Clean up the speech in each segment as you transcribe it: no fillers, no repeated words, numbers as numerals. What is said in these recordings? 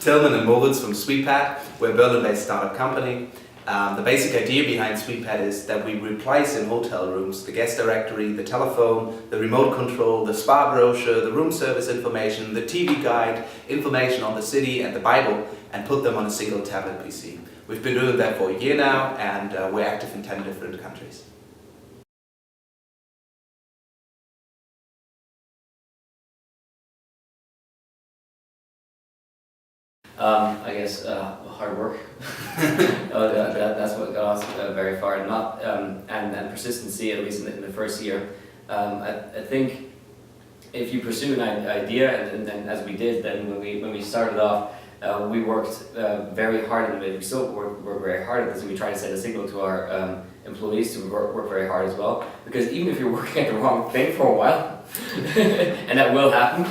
Tillman and Moritz from SuitePad. We're a Berlin-based startup company. The basic idea behind SuitePad is that we replace in hotel rooms the guest directory, the telephone, the remote control, the spa brochure, the room service information, the TV guide, information on the city and the Bible, and put them on a single tablet PC. We've been doing that for a year now, and we're active in 10 different countries. I guess hard work. That's what got us very far, and persistency, at least in the first year. I think if you pursue an idea, and as we did, then when we started off, we worked very hard, and we still work very hard at this, and we try to send a signal to our employees to work very hard as well. Because even if you're working at the wrong thing for a while, and that will happen.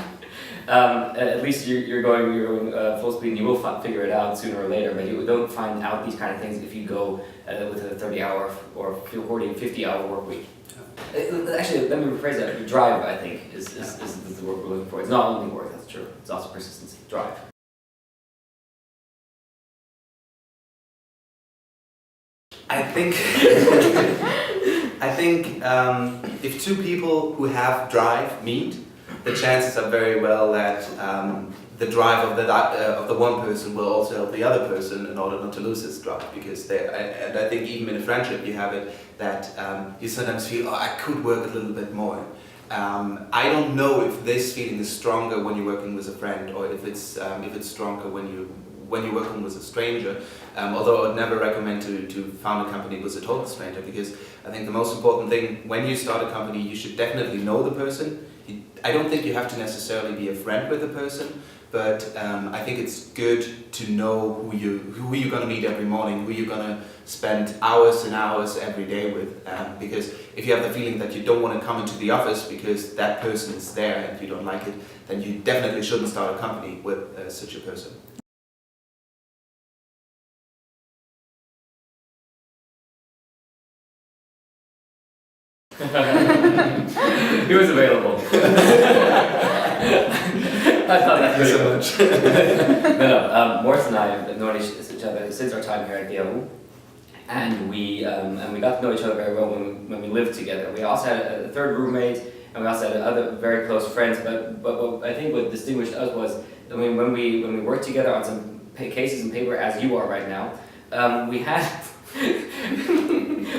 At least you're going full speed, and you will figure it out sooner or later, but you don't find out these kind of things if you go with a 30-hour or 40, 50-hour work week. Actually, let me rephrase that. Drive, I think, is the word we're looking for. It's not only work, that's true. It's also persistency. Drive. I think if two people who have drive meet, the chances are very well that the drive of the one person will also help the other person in order not to lose his drive. Because and I think even in a friendship you have it that you sometimes feel, oh, I could work a little bit more. I don't know if this feeling is stronger when you're working with a friend, or if it's stronger when you're working with a stranger. Although I would never recommend to found a company with a total stranger, because I think the most important thing when you start a company, you should definitely know the person. I don't think you have to necessarily be a friend with a person, but I think it's good to know who you're going to meet every morning, who you're going to spend hours and hours every day with. Because if you have the feeling that you don't want to come into the office because that person is there and you don't like it, then you definitely shouldn't start a company with such a person. He was available. Thank you so much. No, Morris and I have known each other since our time here at Yahoo, and we got to know each other very well when we lived together. We also had a third roommate, and we also had other very close friends. But what I think what distinguished us was, I mean, when we worked together on some cases and paper, as you are right now, we had.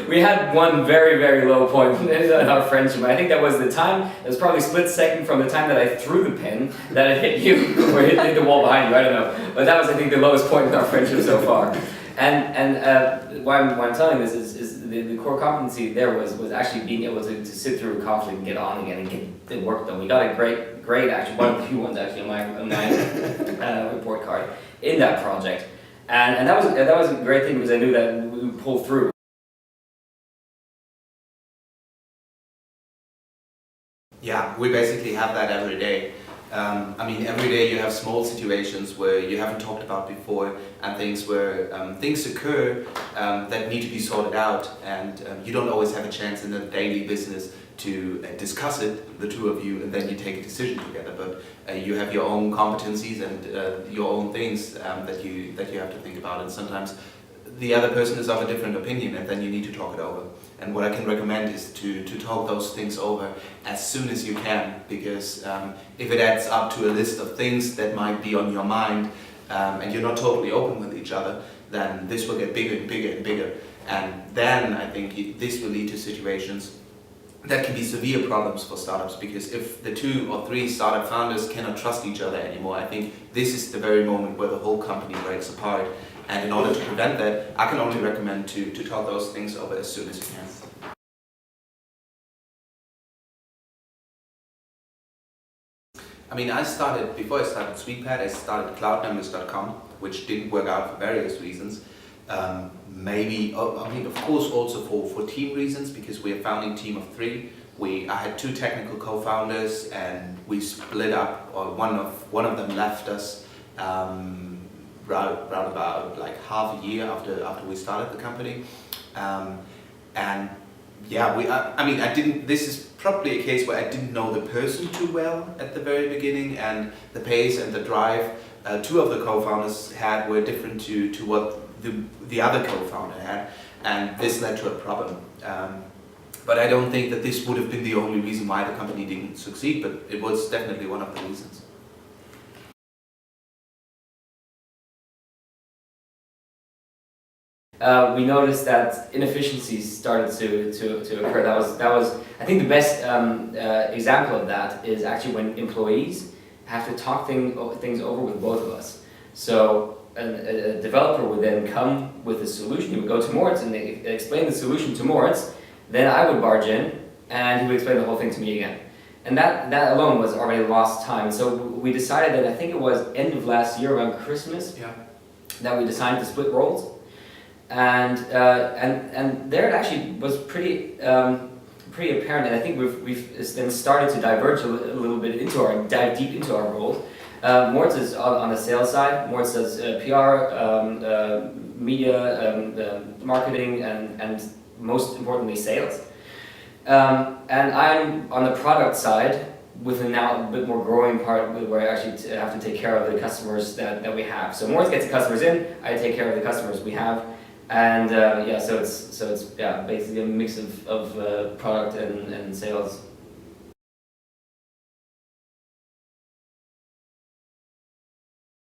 We had one very, very low point in our friendship. I think that was the time, it was probably a split second from the time that I threw the pen, that it hit you, or hit the wall behind you, I don't know. But that was, I think, the lowest point in our friendship so far. And why I'm telling this is the core competency there was actually being able to sit through a conflict and get on again and get the work done. We got a great actually, one of the few ones actually on my report card in that project. And that was a great thing, because I knew that we would pull through. Yeah, we basically have that every day. I mean, every day you have small situations where you haven't talked about before, and things where things occur that need to be sorted out, and you don't always have a chance in the daily business to discuss it, the two of you, and then you take a decision together. But you have your own competencies and your own things that you have to think about, and sometimes the other person is of a different opinion, and then you need to talk it over. And what I can recommend is to talk those things over as soon as you can, because if it adds up to a list of things that might be on your mind, and you're not totally open with each other, then this will get bigger and bigger and bigger. And then I think this will lead to situations that can be severe problems for startups, because if the 2 or 3 startup founders cannot trust each other anymore, I think this is the very moment where the whole company breaks apart. And in order to prevent that, I can only recommend to talk those things over as soon as you can. I mean, before I started SuitePad, I started cloudnumbers.com, which didn't work out for various reasons. Maybe, I mean, of course, also for team reasons, because we're a founding team of 3. I had 2 technical co-founders, and we split up, or one of them left us round about like half a year after we started the company. And yeah, I mean, this is probably a case where I didn't know the person too well at the very beginning, and the pace and the drive two of the co-founders had were different to what the other co-founder had, and this led to a problem. But I don't think that this would have been the only reason why the company didn't succeed, but it was definitely one of the reasons. We noticed that inefficiencies started to occur. That was I think the best example of that is actually when employees have to talk things over with both of us. So a developer would then come with a solution. He would go to Moritz and explain the solution to Moritz. Then I would barge in and he would explain the whole thing to me again. And that alone was already lost time. So we decided that, I think it was end of last year around Christmas, that we decided to split roles. And there it actually was pretty apparent, and I think we've then started to diverge a little bit dive deep into our roles. Moritz is on the sales side. Moritz does PR, media, marketing, and most importantly sales. And I'm on the product side with a now a bit more growing part where I actually have to take care of the customers that we have. So Moritz gets the customers in, I take care of the customers we have. And so it's basically a mix of product and sales.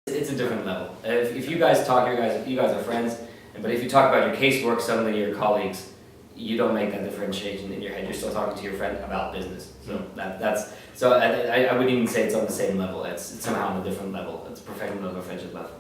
It's a different level. If you guys talk, you guys are friends, but if you talk about your casework, suddenly your colleagues, you don't make that differentiation in your head. You're still talking to your friend about business. So I wouldn't even say it's on the same level. It's somehow on a different level. It's a professional level, friendship level.